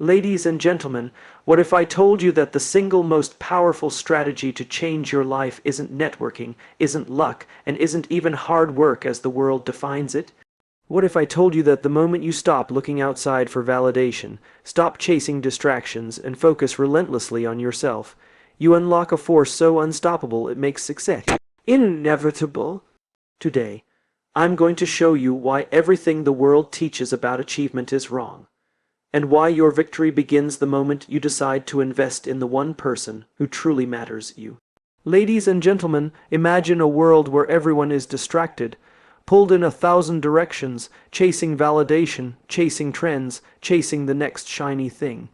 Ladies and gentlemen, what if I told you that the single most powerful strategy to change your life isn't networking, isn't luck, and isn't even hard work as the world defines it? What if I told you that the moment you stop looking outside for validation, stop chasing distractions, and focus relentlessly on yourself, you unlock a force so unstoppable it makes success inevitable? Today, I'm going to show you why everything the world teaches about achievement is wrong, and why your victory begins the moment you decide to invest in the one person who truly matters you. Ladies and gentlemen, imagine a world where everyone is distracted, pulled in 1,000 directions, chasing validation, chasing trends, chasing the next shiny thing.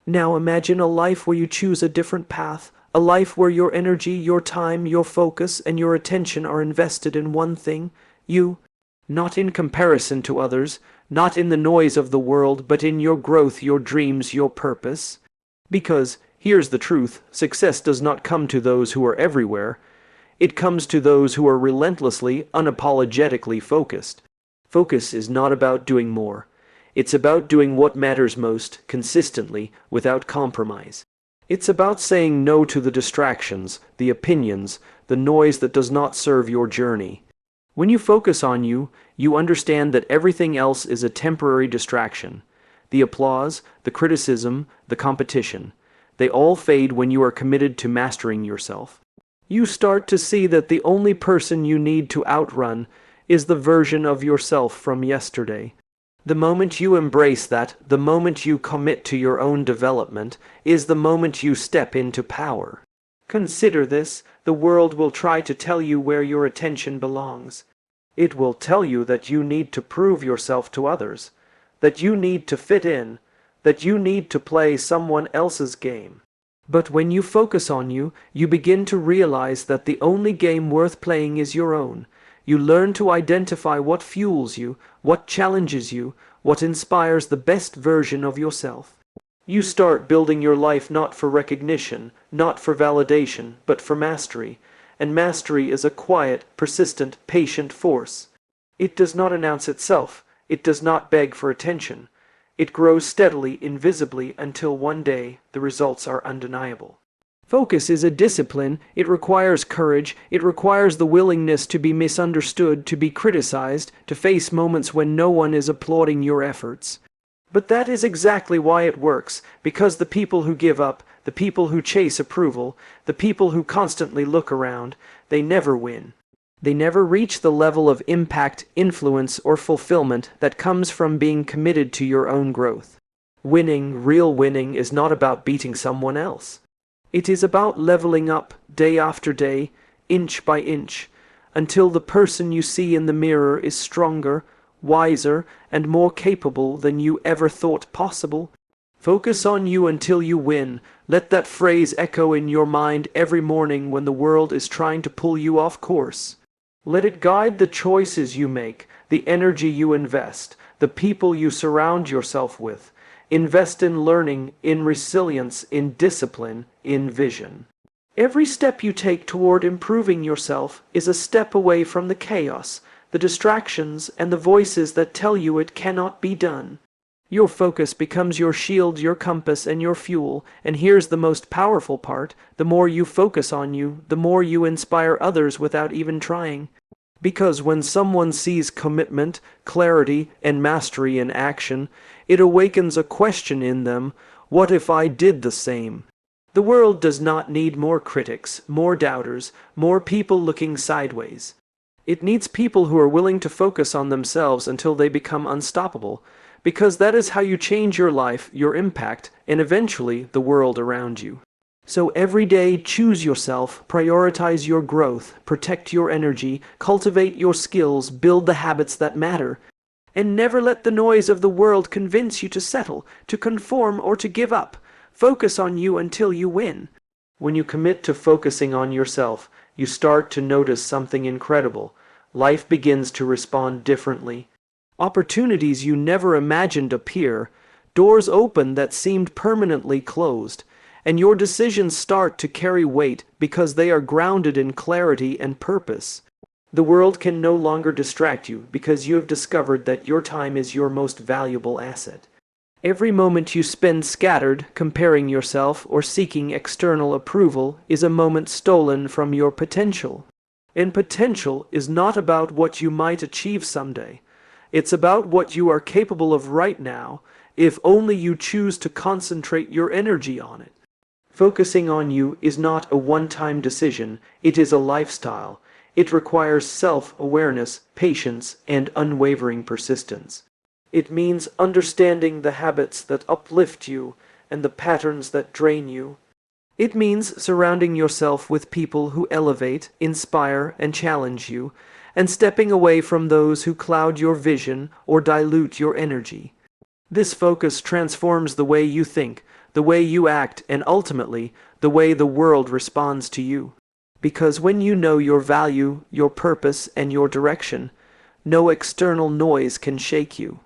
Now imagine a life where you choose a different path, a life where your energy, your time, your focus, and your attention are invested in one thing, you. Not in comparison to others, not in the noise of the world, but in your growth, your dreams, your purpose. Because, here's the truth, success does not come to those who are everywhere. It comes to those who are relentlessly, unapologetically focused. Focus is not about doing more. It's about doing what matters most, consistently, without compromise. It's about saying no to the distractions, the opinions, the noise that does not serve your journey. When you focus on you, you understand that everything else is a temporary distraction. The applause, the criticism, the competition, they all fade when you are committed to mastering yourself. You start to see that the only person you need to outrun is the version of yourself from yesterday. The moment you embrace that, the moment you commit to your own development, is the moment you step into power. Consider this, the world will try to tell you where your attention belongs. It will tell you that you need to prove yourself to others, that you need to fit in, that you need to play someone else's game. But when you focus on you, you begin to realize that the only game worth playing is your own. You learn to identify what fuels you, what challenges you, what inspires the best version of yourself. You start building your life not for recognition, not for validation, but for mastery. And mastery is a quiet, persistent, patient force. It does not announce itself. It does not beg for attention. It grows steadily, invisibly, until one day the results are undeniable. Focus is a discipline. It requires courage. It requires the willingness to be misunderstood, to be criticized, to face moments when no one is applauding your efforts. But that is exactly why it works, because the people who give up, the people who chase approval, the people who constantly look around, they never win. They never reach the level of impact, influence, or fulfillment that comes from being committed to your own growth. Winning, real winning, is not about beating someone else. It is about leveling up, day after day, inch by inch, until the person you see in the mirror is stronger, wiser, and more capable than you ever thought possible. Focus on you until you win. Let that phrase echo in your mind every morning when the world is trying to pull you off course. Let it guide the choices you make, the energy you invest, the people you surround yourself with. Invest in learning, in resilience, in discipline, in vision. Every step you take toward improving yourself is a step away from the chaos, the distractions, and the voices that tell you it cannot be done. Your focus becomes your shield, your compass, and your fuel, and here's the most powerful part: the more you focus on you, the more you inspire others without even trying. Because when someone sees commitment, clarity, and mastery in action, it awakens a question in them: what if I did the same? The world does not need more critics, more doubters, more people looking sideways. It needs people who are willing to focus on themselves until they become unstoppable, because that is how you change your life, your impact, and eventually the world around you. So every day, choose yourself, prioritize your growth, protect your energy, cultivate your skills, build the habits that matter, and never let the noise of the world convince you to settle, to conform, or to give up. Focus on you until you win. When you commit to focusing on yourself, you start to notice something incredible. Life begins to respond differently. Opportunities you never imagined appear, doors open that seemed permanently closed, and your decisions start to carry weight because they are grounded in clarity and purpose. The world can no longer distract you because you have discovered that your time is your most valuable asset. Every moment you spend scattered, comparing yourself or seeking external approval is a moment stolen from your potential. And potential is not about what you might achieve someday. It's about what you are capable of right now, if only you choose to concentrate your energy on it. Focusing on you is not a one-time decision, it is a lifestyle. It requires self-awareness, patience, and unwavering persistence. It means understanding the habits that uplift you and the patterns that drain you. It means surrounding yourself with people who elevate, inspire, and challenge you, and stepping away from those who cloud your vision or dilute your energy. This focus transforms the way you think, the way you act, and ultimately, the way the world responds to you. Because when you know your value, your purpose, and your direction, no external noise can shake you.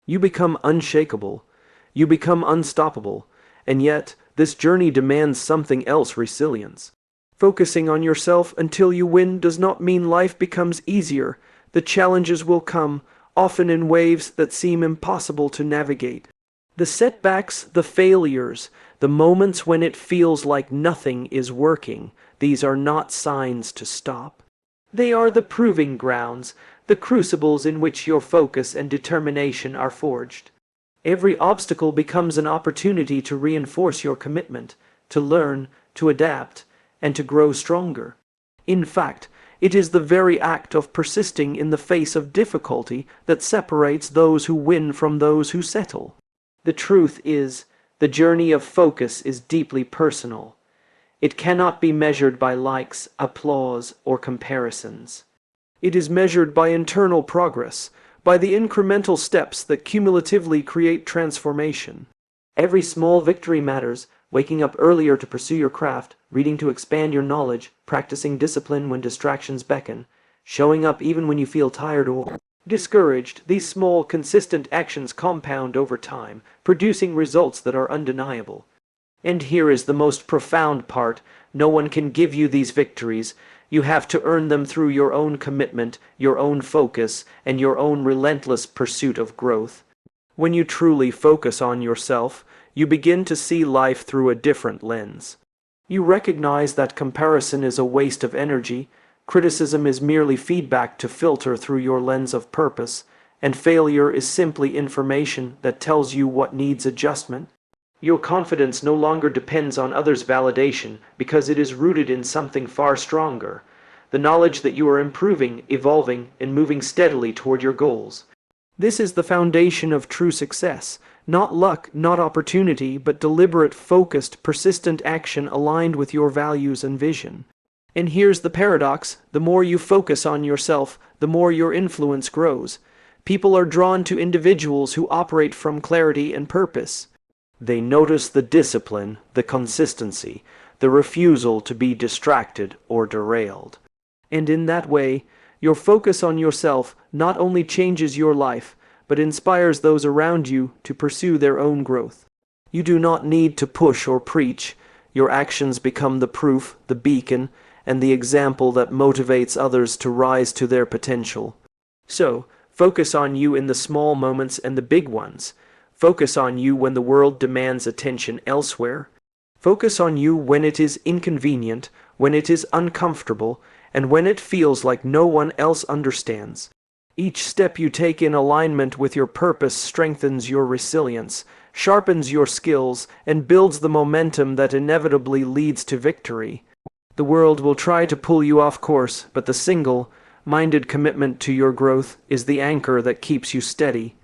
You become unshakable. You become unstoppable. And yet, this journey demands something else: resilience. Focusing on yourself until you win does not mean life becomes easier. The challenges will come, often in waves that seem impossible to navigate. The setbacks, the failures, the moments when it feels like nothing is working, these are not signs to stop. They are the proving grounds, the crucibles in which your focus and determination are forged. Every obstacle becomes an opportunity to reinforce your commitment, to learn, to adapt, and to grow stronger. In fact, it is the very act of persisting in the face of difficulty that separates those who win from those who settle. The truth is, the journey of focus is deeply personal. It cannot be measured by likes, applause, or comparisons. It is measured by internal progress, by the incremental steps that cumulatively create transformation. Every small victory matters: waking up earlier to pursue your craft, reading to expand your knowledge, practicing discipline when distractions beckon, showing up even when you feel tired or discouraged. These small, consistent actions compound over time, producing results that are undeniable. And here is the most profound part: no one can give you these victories. You have to earn them through your own commitment, your own focus, and your own relentless pursuit of growth. When you truly focus on yourself, you begin to see life through a different lens. You recognize that comparison is a waste of energy, criticism is merely feedback to filter through your lens of purpose, and failure is simply information that tells you what needs adjustment. Your confidence no longer depends on others' validation because it is rooted in something far stronger: the knowledge that you are improving, evolving, and moving steadily toward your goals. This is the foundation of true success. Not luck, not opportunity, but deliberate, focused, persistent action aligned with your values and vision. And here's the paradox: the more you focus on yourself, the more your influence grows. People are drawn to individuals who operate from clarity and purpose. They notice the discipline, the consistency, the refusal to be distracted or derailed. And in that way, your focus on yourself not only changes your life, but inspires those around you to pursue their own growth. You do not need to push or preach. Your actions become the proof, the beacon, and the example that motivates others to rise to their potential. So, focus on you in the small moments and the big ones. Focus on you when the world demands attention elsewhere. Focus on you when it is inconvenient, when it is uncomfortable, and when it feels like no one else understands. Each step you take in alignment with your purpose strengthens your resilience, sharpens your skills, and builds the momentum that inevitably leads to victory. The world will try to pull you off course, but the single-minded commitment to your growth is the anchor that keeps you steady.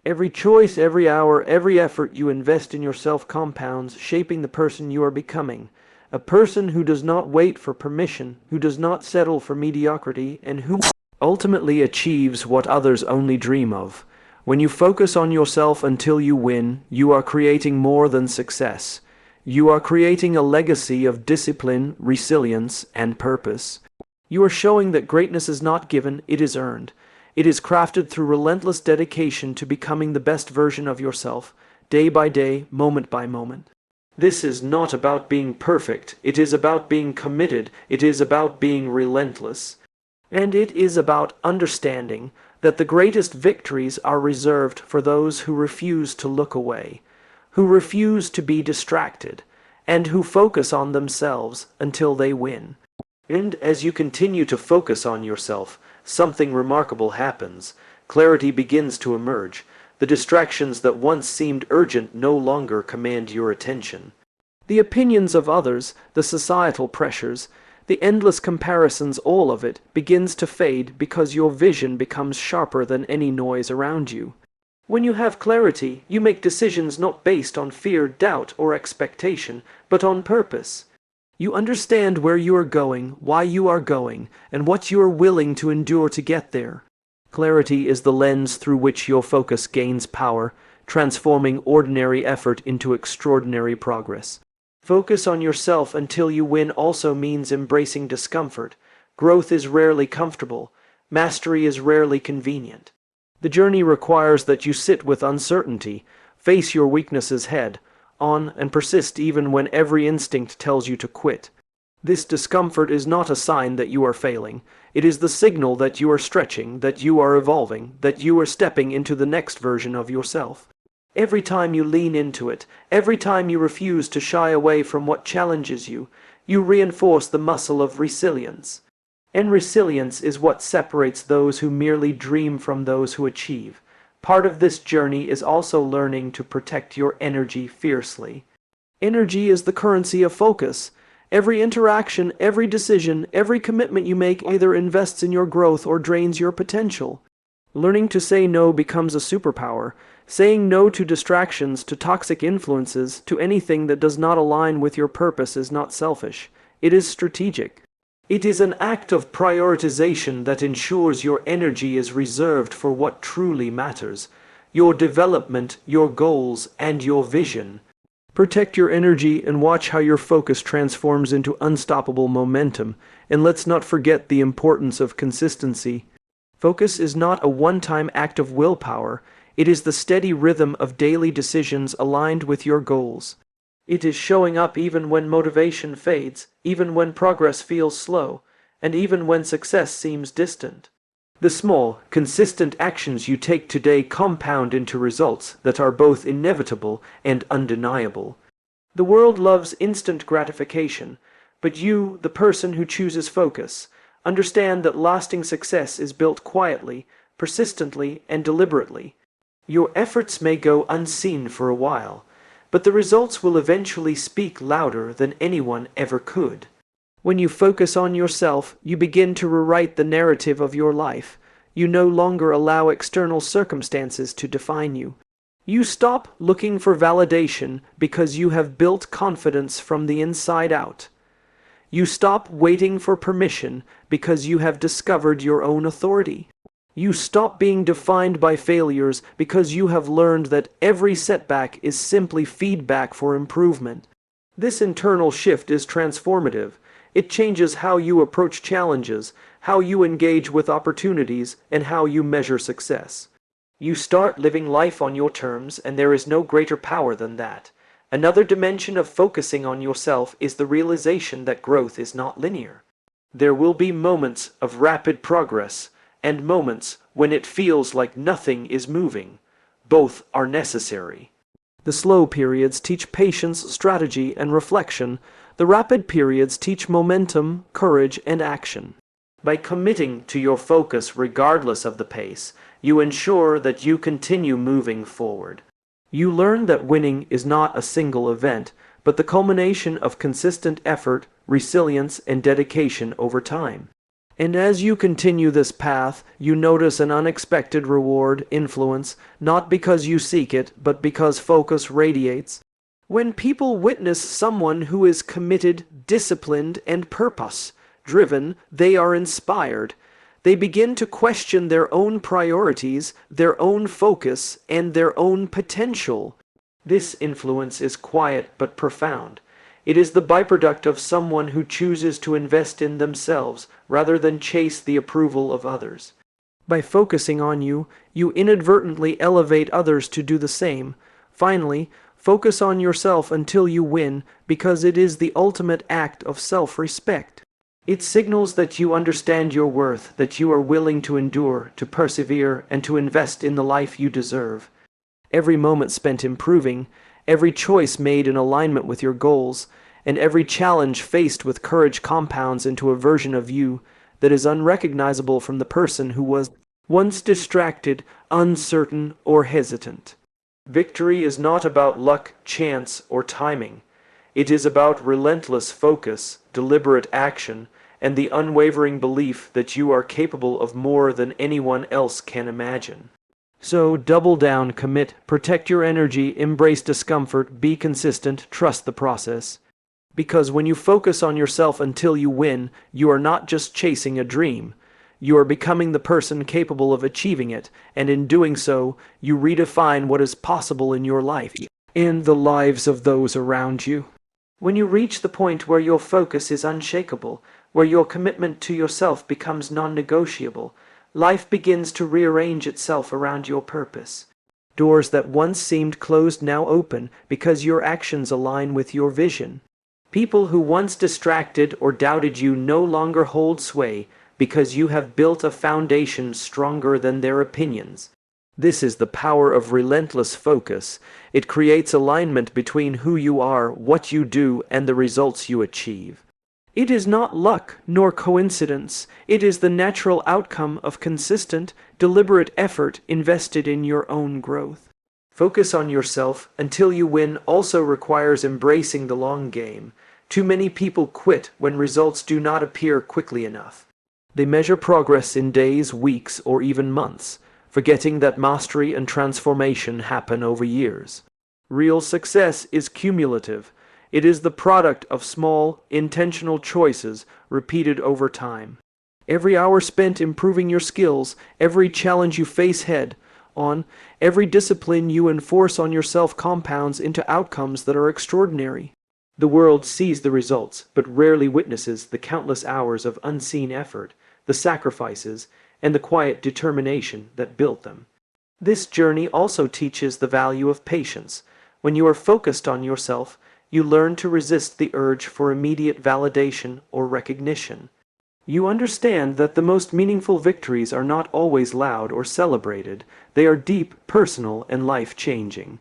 Every choice, every hour, every effort you invest in yourself compounds, shaping the person you are becoming. A person who does not wait for permission, who does not settle for mediocrity, and who ultimately achieves what others only dream of. When you focus on yourself until you win, you are creating more than success. You are creating a legacy of discipline, resilience, and purpose. You are showing that greatness is not given, it is earned. It is crafted through relentless dedication to becoming the best version of yourself, day by day, moment by moment. This is not about being perfect, it is about being committed, it is about being relentless. And it is about understanding that the greatest victories are reserved for those who refuse to look away. who refuse to be distracted, and who focus on themselves until they win. And as you continue to focus on yourself, something remarkable happens. Clarity begins to emerge. The distractions that once seemed urgent no longer command your attention. The opinions of others, the societal pressures, the endless comparisons, all of it begins to fade because your vision becomes sharper than any noise around you. When you have clarity, you make decisions not based on fear, doubt, or expectation, but on purpose. You understand where you are going, why you are going, and what you are willing to endure to get there. Clarity is the lens through which your focus gains power, transforming ordinary effort into extraordinary progress. Focus on yourself until you win also means embracing discomfort. Growth is rarely comfortable. Mastery is rarely convenient. The journey requires that you sit with uncertainty, face your weaknesses head on, and persist even when every instinct tells you to quit. This discomfort is not a sign that you are failing. It is the signal that you are stretching, that you are evolving, that you are stepping into the next version of yourself. Every time you lean into it, every time you refuse to shy away from what challenges you, you reinforce the muscle of resilience. And resilience is what separates those who merely dream from those who achieve. Part of this journey is also learning to protect your energy fiercely. Energy is the currency of focus. Every interaction, every decision, every commitment you make either invests in your growth or drains your potential. Learning to say no becomes a superpower. Saying no to distractions, to toxic influences, to anything that does not align with your purpose is not selfish. It is strategic. It is an act of prioritization that ensures your energy is reserved for what truly matters: your development, your goals, and your vision. Protect your energy and watch how your focus transforms into unstoppable momentum. And let's not forget the importance of consistency. Focus is not a one-time act of willpower. It is the steady rhythm of daily decisions aligned with your goals. It is showing up even when motivation fades, even when progress feels slow, and even when success seems distant. The small, consistent actions you take today compound into results that are both inevitable and undeniable. The world loves instant gratification, but you, the person who chooses focus, understand that lasting success is built quietly, persistently, and deliberately. Your efforts may go unseen for a while, but the results will eventually speak louder than anyone ever could. When you focus on yourself, you begin to rewrite the narrative of your life. You no longer allow external circumstances to define you. You stop looking for validation because you have built confidence from the inside out. You stop waiting for permission because you have discovered your own authority. You stop being defined by failures because you have learned that every setback is simply feedback for improvement. This internal shift is transformative. It changes how you approach challenges, how you engage with opportunities, and how you measure success. You start living life on your terms, and there is no greater power than that. Another dimension of focusing on yourself is the realization that growth is not linear. There will be moments of rapid progress, and moments when it feels like nothing is moving. Both are necessary. The slow periods teach patience, strategy, and reflection. The rapid periods teach momentum, courage, and action. By committing to your focus regardless of the pace, you ensure that you continue moving forward. You learn that winning is not a single event, but the culmination of consistent effort, resilience, and dedication over time. And as you continue this path, you notice an unexpected reward, influence, not because you seek it, but because focus radiates. When people witness someone who is committed, disciplined, and purpose-driven, they are inspired. They begin to question their own priorities, their own focus, and their own potential. This influence is quiet but profound. It is the byproduct of someone who chooses to invest in themselves rather than chase the approval of others. By focusing on you, you inadvertently elevate others to do the same. Finally, focus on yourself until you win, because it is the ultimate act of self-respect. It signals that you understand your worth, that you are willing to endure, to persevere, and to invest in the life you deserve. Every moment spent improving, every choice made in alignment with your goals, and every challenge faced with courage compounds into a version of you that is unrecognizable from the person who was once distracted, uncertain, or hesitant. Victory is not about luck, chance, or timing. It is about relentless focus, deliberate action, and the unwavering belief that you are capable of more than anyone else can imagine. So double down, commit, protect your energy, embrace discomfort, be consistent, trust the process. Because when you focus on yourself until you win, you are not just chasing a dream. You are becoming the person capable of achieving it, and in doing so, you redefine what is possible in your life and the lives of those around you. When you reach the point where your focus is unshakable, where your commitment to yourself becomes non-negotiable, life begins to rearrange itself around your purpose. Doors that once seemed closed now open because your actions align with your vision. People who once distracted or doubted you no longer hold sway because you have built a foundation stronger than their opinions. This is the power of relentless focus. It creates alignment between who you are, what you do, and the results you achieve. It is not luck nor coincidence. It is the natural outcome of consistent, deliberate effort invested in your own growth. Focus on yourself until you win also requires embracing the long game. Too many people quit when results do not appear quickly enough. They measure progress in days, weeks, or even months, forgetting that mastery and transformation happen over years. Real success is cumulative. It is the product of small, intentional choices repeated over time. Every hour spent improving your skills, every challenge you face head-on, every discipline you enforce on yourself compounds into outcomes that are extraordinary. The world sees the results, but rarely witnesses the countless hours of unseen effort, the sacrifices, and the quiet determination that built them. This journey also teaches the value of patience. When you are focused on yourself, you learn to resist the urge for immediate validation or recognition. You understand that the most meaningful victories are not always loud or celebrated. They are deep, personal, and life-changing.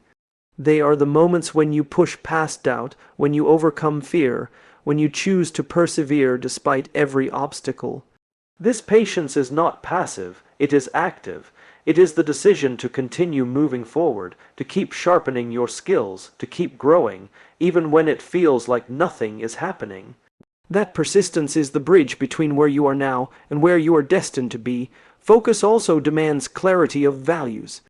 They are the moments when you push past doubt, when you overcome fear, when you choose to persevere despite every obstacle. This patience is not passive, it is active. It is the decision to continue moving forward, to keep sharpening your skills, to keep growing, even when it feels like nothing is happening. That persistence is the bridge between where you are now and where you are destined to be. Focus also demands clarity of values.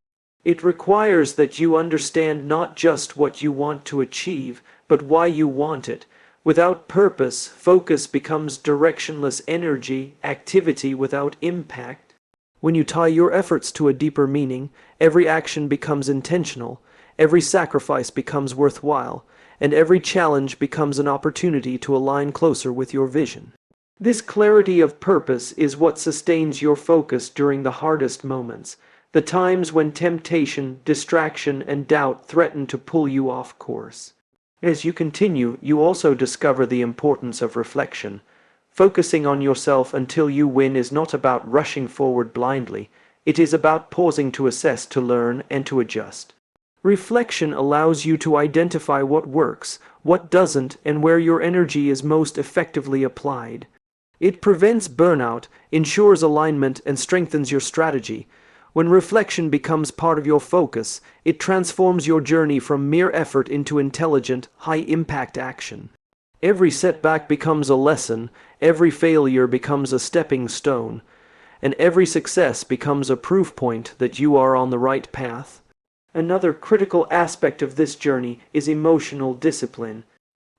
It requires that you understand not just what you want to achieve, but why you want it. Without purpose, focus becomes directionless energy, activity without impact. When you tie your efforts to a deeper meaning, every action becomes intentional, every sacrifice becomes worthwhile, and every challenge becomes an opportunity to align closer with your vision. This clarity of purpose is what sustains your focus during the hardest moments, the times when temptation, distraction, and doubt threaten to pull you off course. As you continue, you also discover the importance of reflection. Focusing on yourself until you win is not about rushing forward blindly. It is about pausing to assess, to learn, and to adjust. Reflection allows you to identify what works, what doesn't, and where your energy is most effectively applied. It prevents burnout, ensures alignment, and strengthens your strategy. When reflection becomes part of your focus, it transforms your journey from mere effort into intelligent, high-impact action. Every setback becomes a lesson, every failure becomes a stepping stone, and every success becomes a proof point that you are on the right path. Another critical aspect of this journey is emotional discipline.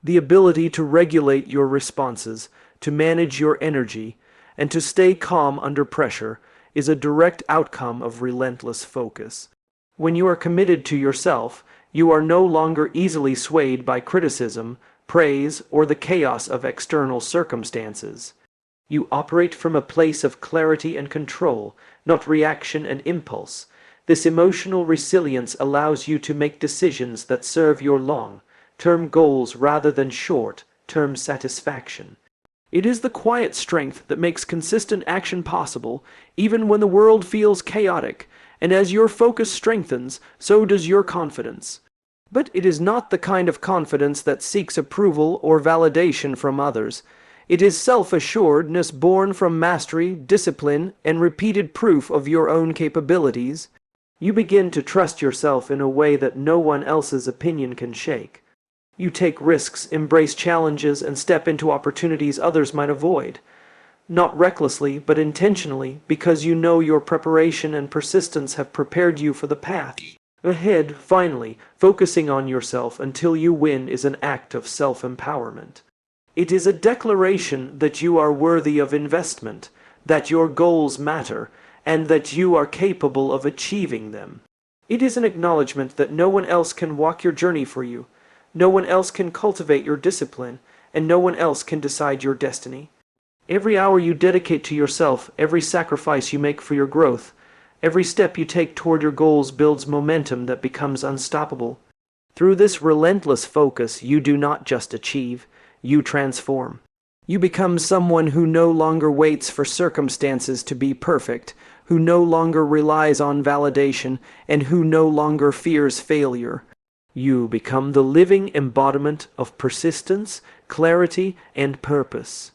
The ability to regulate your responses, to manage your energy, and to stay calm under pressure is a direct outcome of relentless focus. When you are committed to yourself, you are no longer easily swayed by criticism, praise, or the chaos of external circumstances. You operate from a place of clarity and control, not reaction and impulse. This emotional resilience allows you to make decisions that serve your long-term goals rather than short-term satisfaction. It is the quiet strength that makes consistent action possible, even when the world feels chaotic, and as your focus strengthens, so does your confidence. But it is not the kind of confidence that seeks approval or validation from others. It is self-assuredness born from mastery, discipline, and repeated proof of your own capabilities. You begin to trust yourself in a way that no one else's opinion can shake. You take risks, embrace challenges, and step into opportunities others might avoid. Not recklessly, but intentionally, because you know your preparation and persistence have prepared you for the path ahead. Finally, focusing on yourself until you win is an act of self-empowerment. It is a declaration that you are worthy of investment, that your goals matter, and that you are capable of achieving them. It is an acknowledgement that no one else can walk your journey for you, no one else can cultivate your discipline, and no one else can decide your destiny. Every hour you dedicate to yourself, every sacrifice you make for your growth, every step you take toward your goals builds momentum that becomes unstoppable. Through this relentless focus, you do not just achieve, you transform. You become someone who no longer waits for circumstances to be perfect, who no longer relies on validation, and who no longer fears failure. You become the living embodiment of persistence, clarity, and purpose.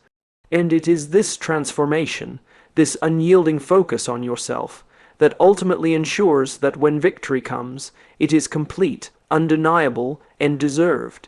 And it is this transformation, this unyielding focus on yourself, that ultimately ensures that when victory comes, it is complete, undeniable, and deserved.